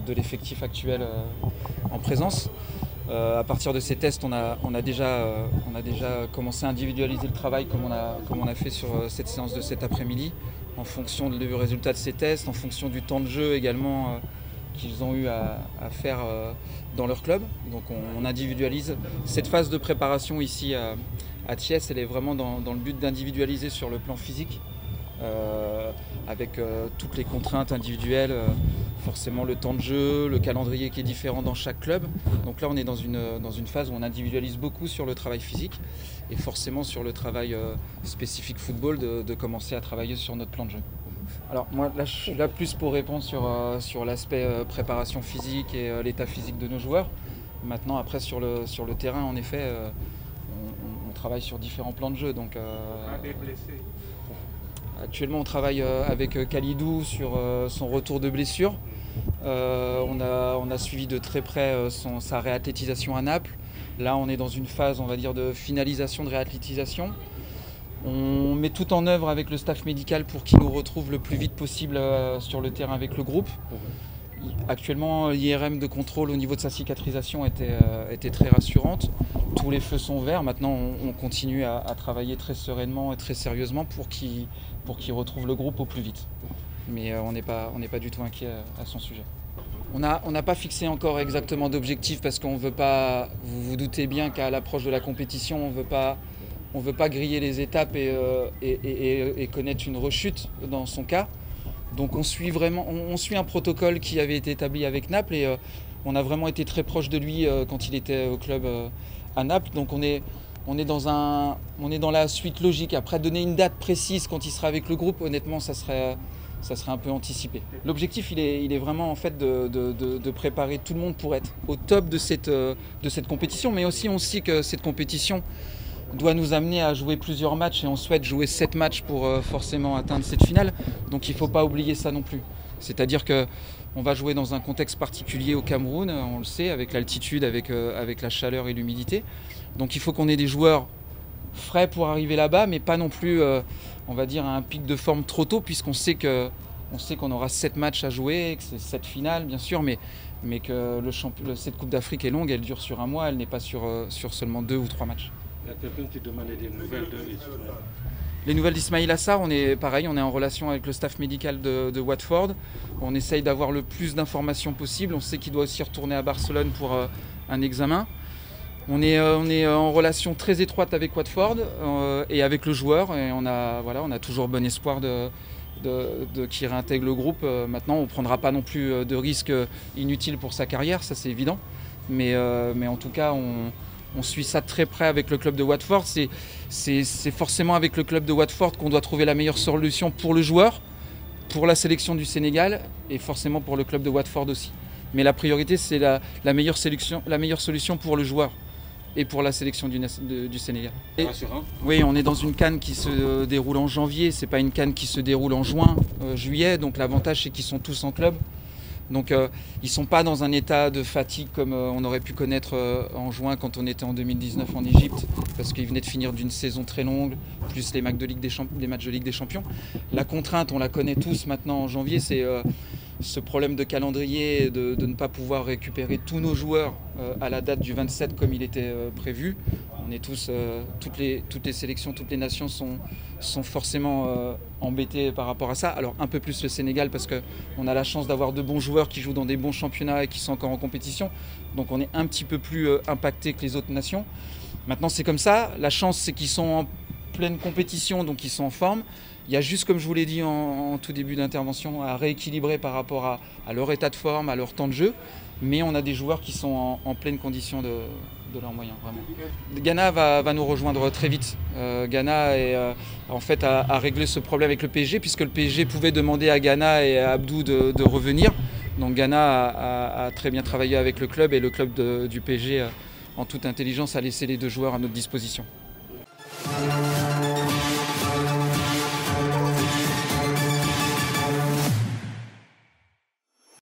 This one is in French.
de l'effectif actuel en présence. À partir de ces tests, on a déjà commencé à individualiser le travail comme on a fait sur cette séance de cet après-midi, en fonction du résultat de ces tests, en fonction du temps de jeu également qu'ils ont eu à faire dans leur club. Donc on individualise. Cette phase de préparation ici à Thiès, elle est vraiment dans le but d'individualiser sur le plan physique, avec toutes les contraintes individuelles, forcément le temps de jeu, le calendrier qui est différent dans chaque club. Donc là on est dans une phase où on individualise beaucoup sur le travail physique et forcément sur le travail spécifique football de commencer à travailler sur notre plan de jeu. Alors moi là je suis là plus pour répondre sur l'aspect préparation physique et l'état physique de nos joueurs. Maintenant après sur le terrain en effet on travaille sur différents plans de jeu. Donc, actuellement on travaille avec Khalidou sur son retour de blessure. On a suivi de très près sa réathlétisation à Naples. Là on est dans une phase on va dire de finalisation de réathlétisation. On met tout en œuvre avec le staff médical pour qu'il nous retrouve le plus vite possible sur le terrain avec le groupe. Actuellement, l'IRM de contrôle au niveau de sa cicatrisation était très rassurante. Tous les feux sont verts. Maintenant, on continue à travailler très sereinement et très sérieusement pour qu'il retrouve le groupe au plus vite. Mais on n'est pas du tout inquiet à son sujet. On n'a pas fixé encore exactement d'objectif parce qu'on ne veut pas, vous vous doutez bien qu'à l'approche de la compétition, on ne veut pas griller les étapes et connaître une rechute dans son cas. Donc on suit un protocole qui avait été établi avec Naples et on a vraiment été très proche de lui quand il était au club à Naples. Donc on est dans la suite logique. Après donner une date précise quand il sera avec le groupe, honnêtement ça serait un peu anticipé. L'objectif il est vraiment en fait de préparer tout le monde pour être au top de cette compétition, mais aussi on sait que cette compétition doit nous amener à jouer plusieurs matchs et on souhaite jouer 7 matchs pour forcément atteindre cette finale. Donc il ne faut pas oublier ça non plus. C'est-à-dire qu'on va jouer dans un contexte particulier au Cameroun, on le sait, avec l'altitude, avec la chaleur et l'humidité. Donc il faut qu'on ait des joueurs frais pour arriver là-bas, mais pas non plus, on va dire, à un pic de forme trop tôt, puisqu'on sait qu'on aura 7 matchs à jouer, que c'est 7 finales bien sûr, mais que cette Coupe d'Afrique est longue, elle dure sur un mois, elle n'est pas sur seulement 2 ou 3 matchs. Il y a quelqu'un qui demandait des nouvelles de Ismaël. Les nouvelles d'Ismaïla Sarr, on est en relation avec le staff médical de Watford. On essaye d'avoir le plus d'informations possible. On sait qu'il doit aussi retourner à Barcelone pour un examen. On est en relation très étroite avec Watford et avec le joueur. Et on a toujours bon espoir qu'il réintègre le groupe. Maintenant, on ne prendra pas non plus de risques inutiles pour sa carrière, ça c'est évident. Mais en tout cas, on suit ça très près avec le club de Watford. C'est forcément avec le club de Watford qu'on doit trouver la meilleure solution pour le joueur, pour la sélection du Sénégal et forcément pour le club de Watford aussi. Mais la priorité, c'est la meilleure solution pour le joueur et pour la sélection du Sénégal. Oui, on est dans une CAN qui se déroule en janvier. C'est pas une CAN qui se déroule en juillet. Donc l'avantage, c'est qu'ils sont tous en club. Donc ils ne sont pas dans un état de fatigue comme on aurait pu connaître en juin quand on était en 2019 en Égypte, parce qu'ils venaient de finir d'une saison très longue, plus les matchs de Ligue des Champions. La contrainte, on la connaît tous maintenant en janvier, c'est ce problème de calendrier, de ne pas pouvoir récupérer tous nos joueurs à la date du 27 comme il était prévu. On est tous, toutes les sélections, toutes les nations sont forcément embêtées par rapport à ça. Alors un peu plus le Sénégal parce qu'on a la chance d'avoir de bons joueurs qui jouent dans des bons championnats et qui sont encore en compétition. Donc on est un petit peu plus impacté que les autres nations. Maintenant c'est comme ça. La chance c'est qu'ils sont en pleine compétition, donc ils sont en forme. Il y a juste, comme je vous l'ai dit en tout début d'intervention, à rééquilibrer par rapport à leur état de forme, à leur temps de jeu. Mais on a des joueurs qui sont en pleine condition de leurs moyens, vraiment. Ghana va nous rejoindre très vite. Ghana a réglé ce problème avec le PSG, puisque le PSG pouvait demander à Ghana et à Abdou de revenir. Donc Ghana a très bien travaillé avec le club et le club du PSG, en toute intelligence, a laissé les deux joueurs à notre disposition.